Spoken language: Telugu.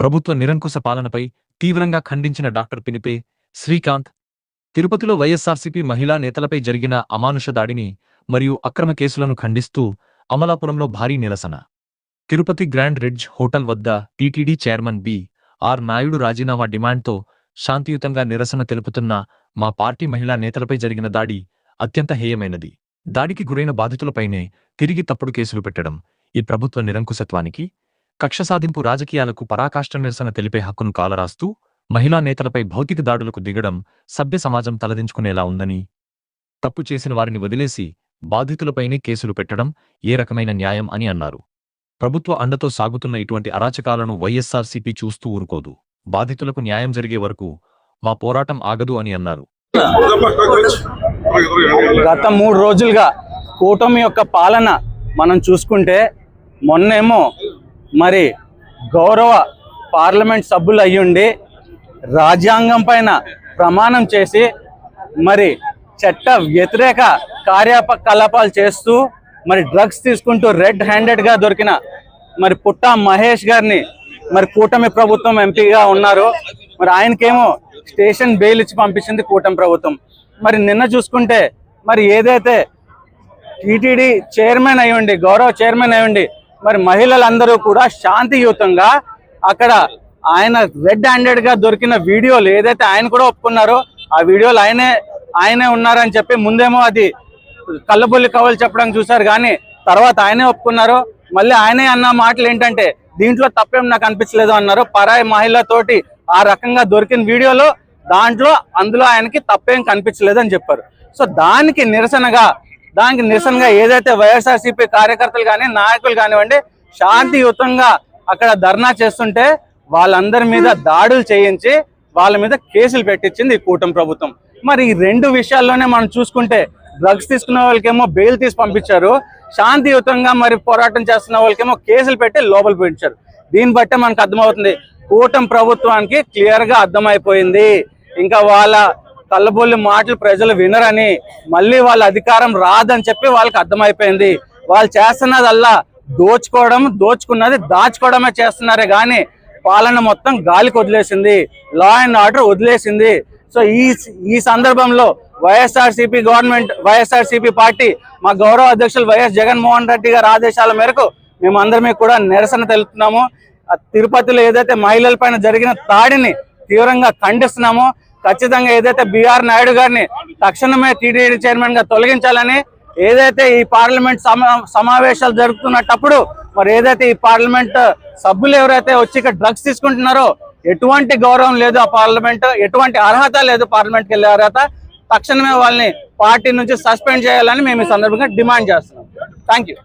ప్రభుత్వ నిరంకుశ పాలనపై తీవ్రంగా ఖండించిన డాక్టర్ పినిపే శ్రీకాంత్, తిరుపతిలో వైఎస్సార్సీపీ మహిళా నేతలపై జరిగిన అమానుష దాడిని మరియు అక్రమ కేసులను ఖండిస్తూ అమలాపురంలో భారీ నిరసన. తిరుపతి గ్రాండ్ రిడ్జ్ హోటల్ వద్ద టీటీడీ చైర్మన్ బి.ఆర్. నాయుడు రాజీనామా డిమాండ్తో శాంతియుతంగా నిరసన తెలుపుతున్న మా పార్టీ మహిళా నేతలపై జరిగిన దాడి అత్యంత హేయమైనది. దాడికి గురైన బాధితులపైనే తిరిగి తప్పుడు కేసులు పెట్టడం ఈ ప్రభుత్వ నిరంకుశత్వానికి, కక్ష సాధింపు రాజకీయాలకు పరాకాష్ఠ. నిరసన తెలిపే హక్కును కాలరాస్తూ మహిళా నేతలపై భౌతిక దాడులకు దిగడం సభ్య సమాజం తలదించుకునేలా ఉందని, తప్పు చేసిన వారిని వదిలేసి బాధితులపైనే కేసులు పెట్టడం ఏ రకమైన న్యాయం అని అన్నారు. ప్రభుత్వ అండతో సాగుతున్న ఇటువంటి అరాచకాలను వైఎస్సార్సీపీ చూస్తూ ఊరుకోదు. బాధితులకు న్యాయం జరిగే వరకు మా పోరాటం ఆగదు అని అన్నారు. గత 3 రోజులుగా కూటమి యొక్క పాలన మనం చూసుకుంటే, మొన్నేమో మరి గౌరవ పార్లమెంట్ సభ్యులు అయ్యుండి రాజ్యాంగం పైన ప్రమాణం చేసి మరి చట్ట వ్యతిరేక కార్యకలాపాలు చేస్తూ మరి డ్రగ్స్ తీసుకుంటూ రెడ్ హ్యాండెడ్గా దొరికిన మరి పుట్టా మహేష్ గారిని మరి కూటమి ప్రభుత్వం ఎంపీగా ఉన్నారు. మరి ఆయనకేమో స్టేషన్ బెయిల్ ఇచ్చి పంపించింది కూటమి ప్రభుత్వం. మరి నిన్న చూసుకుంటే మరి ఏదైతే టీటీడీ చైర్మన్ అయ్యండి, గౌరవ చైర్మన్ అయ్యండి, మరి మహిళలందరూ కూడా శాంతియుతంగా అక్కడ ఆయన రెడ్ హ్యాండెడ్గా దొరికిన వీడియోలు ఏదైతే ఆయన కూడా ఒప్పుకున్నారో ఆ వీడియోలు ఆయనే ఉన్నారని చెప్పి ముందేమో అది కళ్ళబొల్లి కవలు చెప్పడానికి చూశారు, కానీ తర్వాత ఆయనే ఒప్పుకున్నారు. మళ్ళీ ఆయనే అన్న మాటలు ఏంటంటే దీంట్లో తప్పేం నాకు అనిపించలేదు అన్నారు. పరాయి మహిళతోటి ఆ రకంగా దొరికిన వీడియోలో అందులో ఆయనకి తప్పేం కనిపించలేదు అని చెప్పారు. సో దానికి నిరసనగా ఏదైతే వైఎస్ఆర్సీపీ కార్యకర్తలు కానీ నాయకులు కానివ్వండి శాంతియుతంగా అక్కడ ధర్నా చేస్తుంటే వాళ్ళందరి మీద దాడులు చేయించి వాళ్ళ మీద కేసులు పెట్టించింది ఈ కూటమి ప్రభుత్వం. మరి ఈ 2 విషయాల్లోనే మనం చూసుకుంటే డ్రగ్స్ తీసుకున్న వాళ్ళకేమో బెయిల్ తీసి పంపించారు, శాంతియుతంగా మరి పోరాటం చేస్తున్న వాళ్ళకేమో కేసులు పెట్టి లోపల పెట్టించారు. దీన్ని బట్టే మనకు అర్థమవుతుంది కూటమి ప్రభుత్వానికి క్లియర్గా అర్థమైపోయింది ఇంకా వాళ్ళ కళ్ళబొల్లి మాటలు ప్రజలు వినరని, మళ్ళీ వాళ్ళ అధికారం రాదని చెప్పి వాళ్ళకి అర్థమైపోయింది. వాళ్ళు చేస్తున్నదల్లా దోచుకున్నది దాచుకోవడమే చేస్తున్నారే కానీ పాలన మొత్తం గాలికి వదిలేసింది, లా అండ్ ఆర్డర్ వదిలేసింది. సో ఈ సందర్భంలో వైఎస్ఆర్సీపీ గవర్నమెంట్, వైఎస్ఆర్సీపీ పార్టీ, మా గౌరవ అధ్యక్షులు వైఎస్ జగన్మోహన్ రెడ్డి గారి ఆదేశాల మేరకు మేమందరమే కూడా నిరసన తెలుపుతున్నాము. తిరుపతిలో ఏదైతే మహిళల పైన జరిగిన దాడిని తీవ్రంగా ఖండిస్తున్నామో, ఖచ్చితంగా ఏదైతే బి.ఆర్. నాయుడు గారిని తక్షణమే టీటీడీ చైర్మన్ గా తొలగించాలని, ఏదైతే ఈ పార్లమెంట్ సమావేశాలు జరుగుతున్నప్పుడు మరి ఏదైతే ఈ పార్లమెంట్ సభ్యులు ఎవరైతే వచ్చి ఇక్కడ డ్రగ్స్ తీసుకుంటున్నారో ఎటువంటి గౌరవం లేదు, ఆ పార్లమెంట్ ఎటువంటి అర్హత లేదు, పార్లమెంట్కి వెళ్ళే అర్హత, తక్షణమే వాళ్ళని పార్టీ నుంచి సస్పెండ్ చేయాలని మేము ఈ సందర్భంగా డిమాండ్ చేస్తున్నాం. Thank you.